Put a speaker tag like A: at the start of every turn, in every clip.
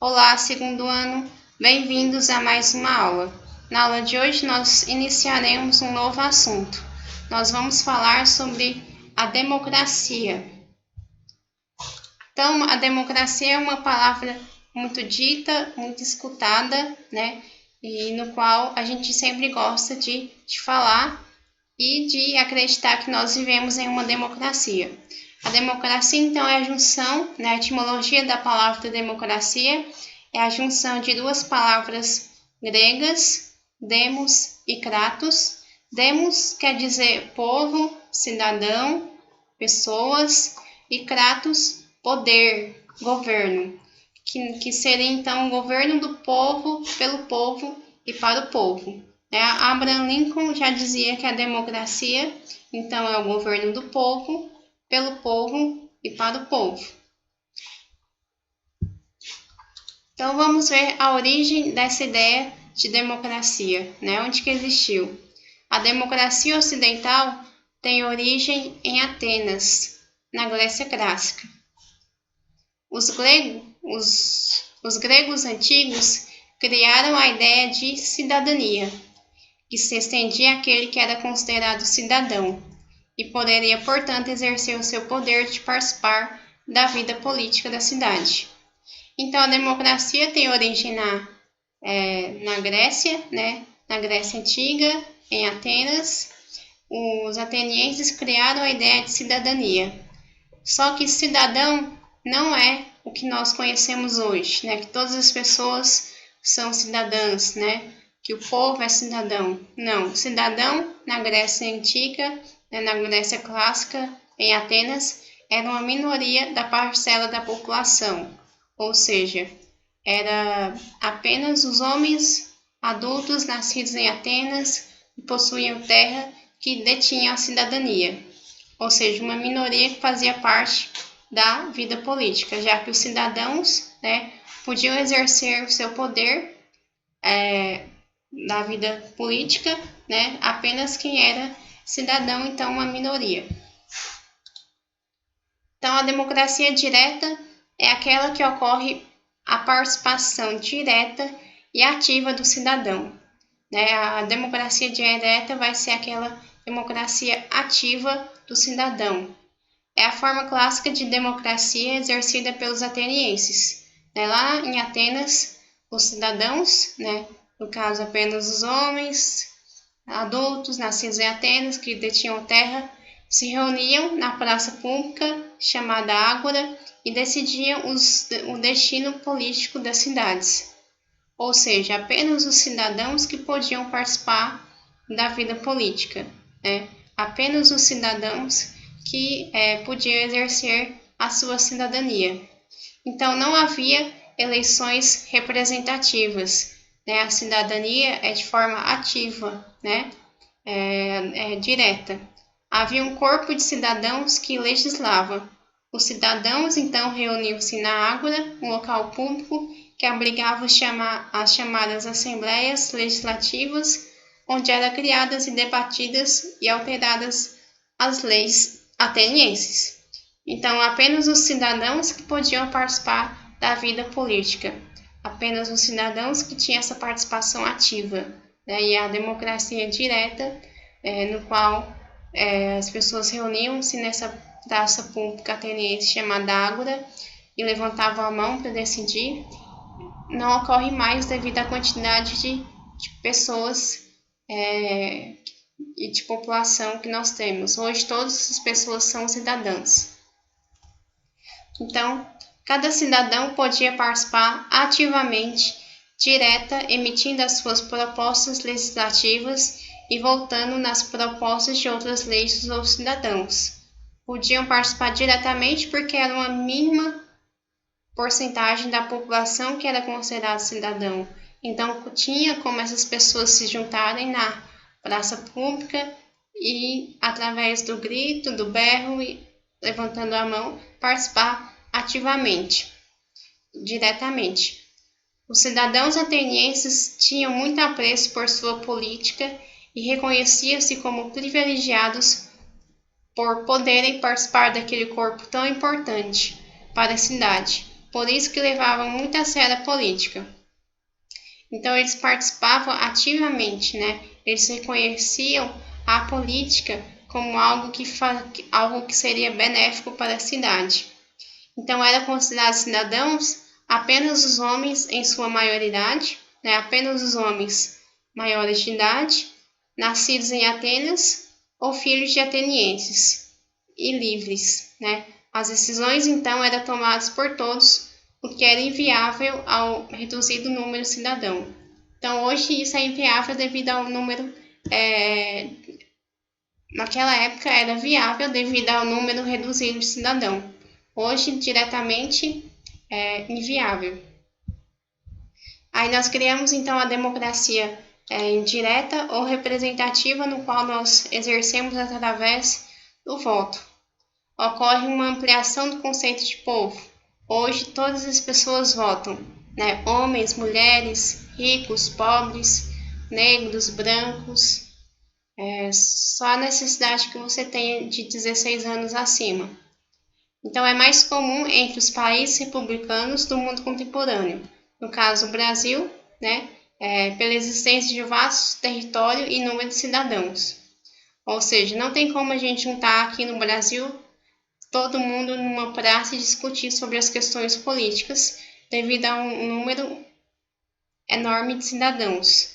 A: Olá, segundo ano, bem-vindos a mais uma aula. Na aula de hoje nós iniciaremos um novo assunto. Nós vamos falar sobre a democracia. Então, a democracia é uma palavra muito dita, muito escutada, né? E no qual a gente sempre gosta de falar e de acreditar que nós vivemos em uma democracia. A democracia, então, é a junção, né, a etimologia da palavra democracia é a junção de duas palavras gregas, demos e kratos. Demos quer dizer povo, cidadão, pessoas, e kratos, poder, governo, que seria, então, o governo do povo, pelo povo e para o povo. Abraham Lincoln já dizia que a democracia, então, é o governo do povo, pelo povo e para o povo. Então, vamos ver a origem dessa ideia de democracia, né? Onde que existiu? A democracia ocidental tem origem em Atenas, na Grécia clássica. Os gregos antigos criaram a ideia de cidadania, que se estendia àquele que era considerado cidadão, e poderia, portanto, exercer o seu poder de participar da vida política da cidade. Então, a democracia tem origem na Grécia, né? Na Grécia Antiga, em Atenas. Os atenienses criaram a ideia de cidadania. Só que cidadão não é o que nós conhecemos hoje, né? Que todas as pessoas são cidadãs, né? Que o povo é cidadão. Não, cidadão na Grécia Antiga, na Grécia Clássica, em Atenas, era uma minoria da parcela da população, ou seja, era apenas os homens adultos nascidos em Atenas que possuíam terra que detinham a cidadania, ou seja, uma minoria que fazia parte da vida política, já que os cidadãos, né, podiam exercer o seu poder da vida política, né, apenas quem era cidadão, então uma minoria. Então, a democracia direta é aquela que ocorre a participação direta e ativa do cidadão, né? A democracia direta vai ser aquela democracia ativa do cidadão. É a forma clássica de democracia exercida pelos atenienses. Né? Lá em Atenas, os cidadãos, né, no caso apenas os homens adultos nascidos em Atenas que detinham terra, se reuniam na praça pública chamada Ágora e decidiam o destino político das cidades. Ou seja, apenas os cidadãos que podiam participar da vida política, né? Apenas os cidadãos que podiam exercer a sua cidadania. Então, não havia eleições representativas, né? A cidadania é de forma ativa, né? Direta. Havia um corpo de cidadãos que legislava. Os cidadãos, então, reuniam-se na Ágora, um local público que abrigava as chamadas assembleias legislativas, onde eram criadas e debatidas e alteradas as leis atenienses. Então, apenas os cidadãos que podiam participar da vida política, apenas os cidadãos que tinham essa participação ativa, né? E a democracia direta, no qual as pessoas reuniam-se nessa praça pública ateniense chamada Ágora e levantavam a mão para decidir, não ocorre mais devido à quantidade de pessoas e de população que nós temos. Hoje todas as pessoas são cidadãs. Então, cada cidadão podia participar ativamente, direta, emitindo as suas propostas legislativas e votando nas propostas de outras leis dos cidadãos. Podiam participar diretamente porque era uma mínima porcentagem da população que era considerada cidadão. Então, tinha como essas pessoas se juntarem na praça pública e, através do grito, do berro e levantando a mão, participar ativamente, diretamente. Os cidadãos atenienses tinham muito apreço por sua política e reconheciam-se como privilegiados por poderem participar daquele corpo tão importante para a cidade, por isso que levavam muito a sério a política. Então eles participavam ativamente, né? Eles reconheciam a política como algo que seria benéfico para a cidade. Então eram considerados cidadãos apenas os homens em sua maioridade, né? Apenas os homens maiores de idade, nascidos em Atenas ou filhos de atenienses e livres, né? As decisões então eram tomadas por todos, o que era inviável ao reduzido número de cidadão. Então hoje isso é inviável devido ao número naquela época era viável devido ao número reduzido de cidadão. Hoje, diretamente, é inviável. Aí nós criamos, então, a democracia indireta ou representativa, no qual nós exercemos através do voto. Ocorre uma ampliação do conceito de povo. Hoje, todas as pessoas votam, né? Homens, mulheres, ricos, pobres, negros, brancos, só a necessidade que você tenha de 16 anos acima. Então, é mais comum entre os países republicanos do mundo contemporâneo. No caso, o Brasil, né, pela existência de vasto território e número de cidadãos. Ou seja, não tem como a gente juntar aqui no Brasil todo mundo numa praça e discutir sobre as questões políticas devido a um número enorme de cidadãos.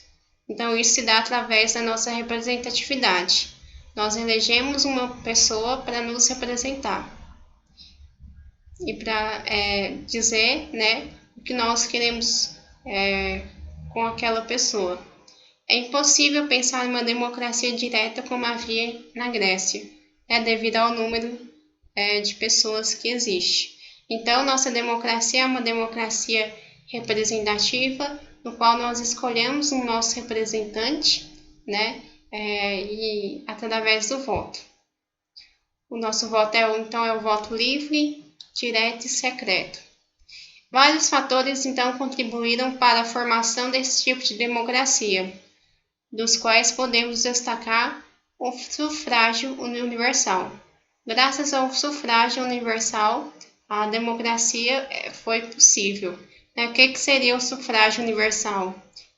A: Então, isso se dá através da nossa representatividade. Nós elegemos uma pessoa para nos representar e para dizer, né, o que nós queremos com aquela pessoa. É impossível pensar em uma democracia direta como havia na Grécia, devido ao número de pessoas que existe. Então, nossa democracia é uma democracia representativa, no qual nós escolhemos um nosso representante, né, e através do voto. O nosso voto então é o voto livre, direto e secreto. Vários fatores então contribuíram para a formação desse tipo de democracia, dos quais podemos destacar o sufrágio universal. Graças ao sufrágio universal, a democracia foi possível. O que seria o sufrágio universal?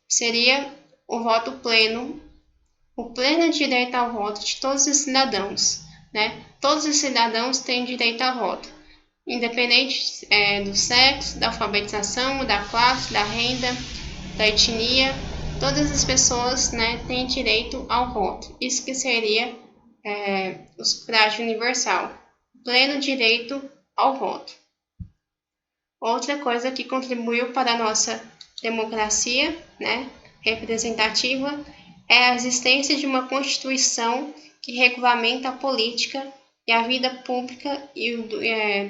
A: Seria o voto pleno, o pleno direito ao voto de todos os cidadãos. Todos os cidadãos têm direito ao voto, independente do sexo, da alfabetização, da classe, da renda, da etnia. Todas as pessoas têm direito ao voto. Isso que seria o sufrágio universal, pleno direito ao voto. Outra coisa que contribuiu para a nossa democracia representativa é a existência de uma Constituição que regulamenta a política e a vida pública e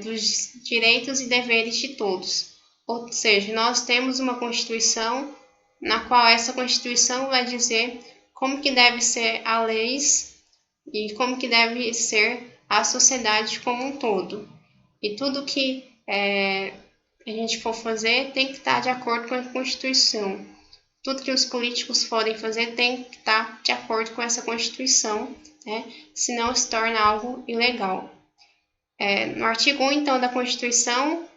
A: dos direitos e deveres de todos. Ou seja, nós temos uma Constituição na qual essa Constituição vai dizer como que deve ser as leis e como que deve ser a sociedade como um todo. E tudo que a gente for fazer tem que estar de acordo com a Constituição. Tudo que os políticos forem fazer tem que estar de acordo com essa Constituição, senão se torna algo ilegal. No artigo 1, então, da Constituição,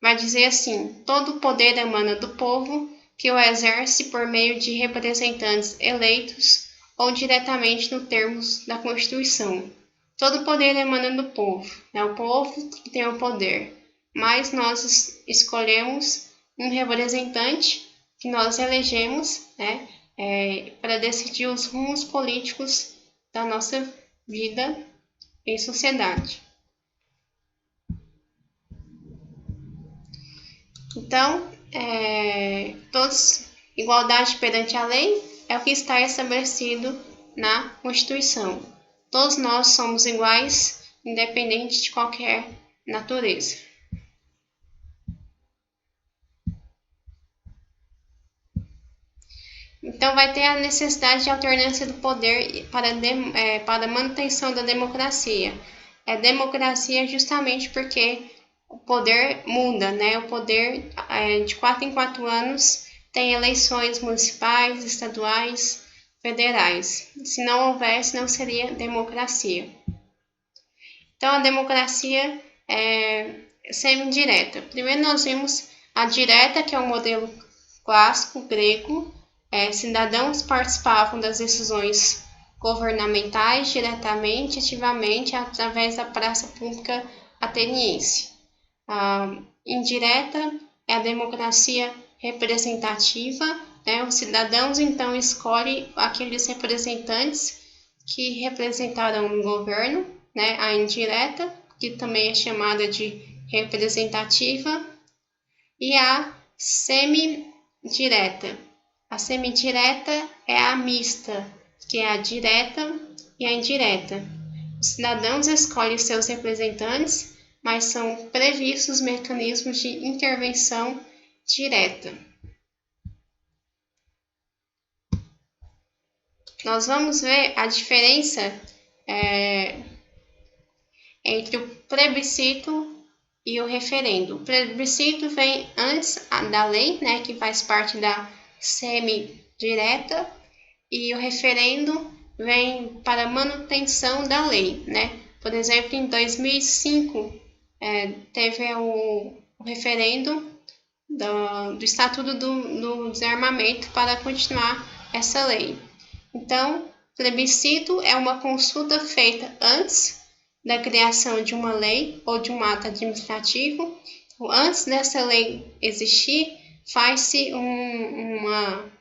A: vai dizer assim: todo o poder emana do povo, que o exerce por meio de representantes eleitos ou diretamente nos termos da Constituição. Todo o poder emana do povo, o povo que tem o poder, mas nós escolhemos um representante que nós elegemos para decidir os rumos políticos da nossa vida em sociedade. Então, igualdade perante a lei é o que está estabelecido na Constituição. Todos nós somos iguais, independente de qualquer natureza. Então, vai ter a necessidade de alternância do poder para a manutenção da democracia. Democracia justamente porque o poder muda, O poder, de 4 em 4 anos, tem eleições municipais, estaduais, federais. Se não houvesse, não seria democracia. Então, a democracia semi-direta. Primeiro nós vimos a direta, que é o modelo clássico grego. Cidadãos participavam das decisões governamentais diretamente, ativamente, através da praça pública ateniense. A indireta é a democracia representativa, né? Os cidadãos então escolhem aqueles representantes que representarão o governo, né? A indireta, que também é chamada de representativa, e a semidireta. A semidireta é a mista, que é a direta e a indireta. Os cidadãos escolhem seus representantes, mas são previstos mecanismos de intervenção direta. Nós vamos ver a diferença entre o plebiscito e o referendo. O plebiscito vem antes da lei, né, que faz parte da semidireta, e o referendo vem para manutenção da lei, né? Por exemplo, em 2005 teve o referendo do Estatuto do Desarmamento para continuar essa lei. Então, plebiscito é uma consulta feita antes da criação de uma lei ou de um ato administrativo. Antes dessa lei existir, faz-se uma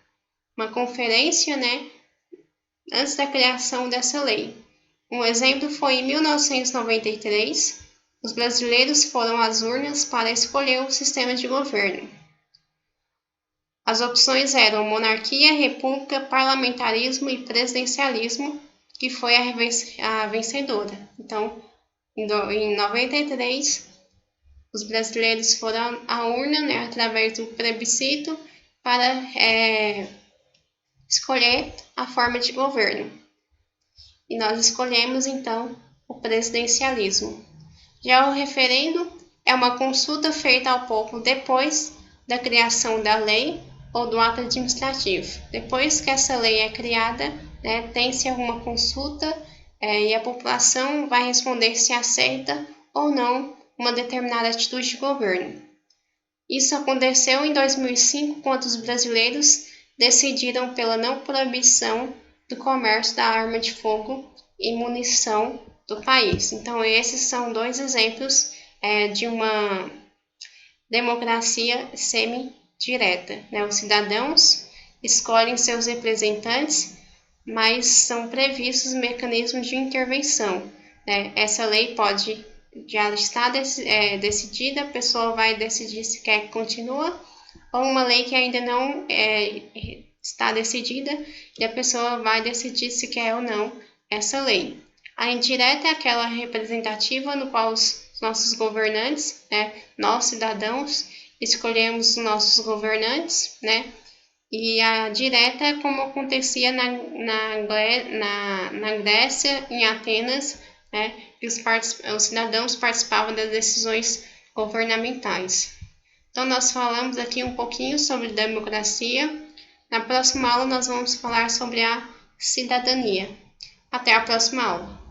A: conferência, né, antes da criação dessa lei. Um exemplo foi em 1993, os brasileiros foram às urnas para escolher o sistema de governo. As opções eram monarquia, república, parlamentarismo e presidencialismo, que foi a vencedora. Então, em 93, os brasileiros foram à urna, né, através do plebiscito, para escolher a forma de governo. E nós escolhemos, então, o presidencialismo. Já o referendo é uma consulta feita ao povo depois da criação da lei ou do ato administrativo. Depois que essa lei é criada, né, tem-se uma consulta e a população vai responder se aceita ou não uma determinada atitude de governo. Isso aconteceu em 2005, quando os brasileiros decidiram pela não proibição do comércio da arma de fogo e munição do país. Então, esses são dois exemplos de uma democracia semi-direta, né? Os cidadãos escolhem seus representantes, mas são previstos mecanismos de intervenção, né? Essa lei pode já está decidida, a pessoa vai decidir se quer que continua, ou uma lei que ainda não está decidida e a pessoa vai decidir se quer ou não essa lei. A indireta é aquela representativa no qual os nossos governantes, né, nós cidadãos, escolhemos os nossos governantes, né? E a direta é como acontecia na Grécia, em Atenas, né, que os cidadãos participavam das decisões governamentais. Então, nós falamos aqui um pouquinho sobre democracia. Na próxima aula, nós vamos falar sobre a cidadania. Até a próxima aula.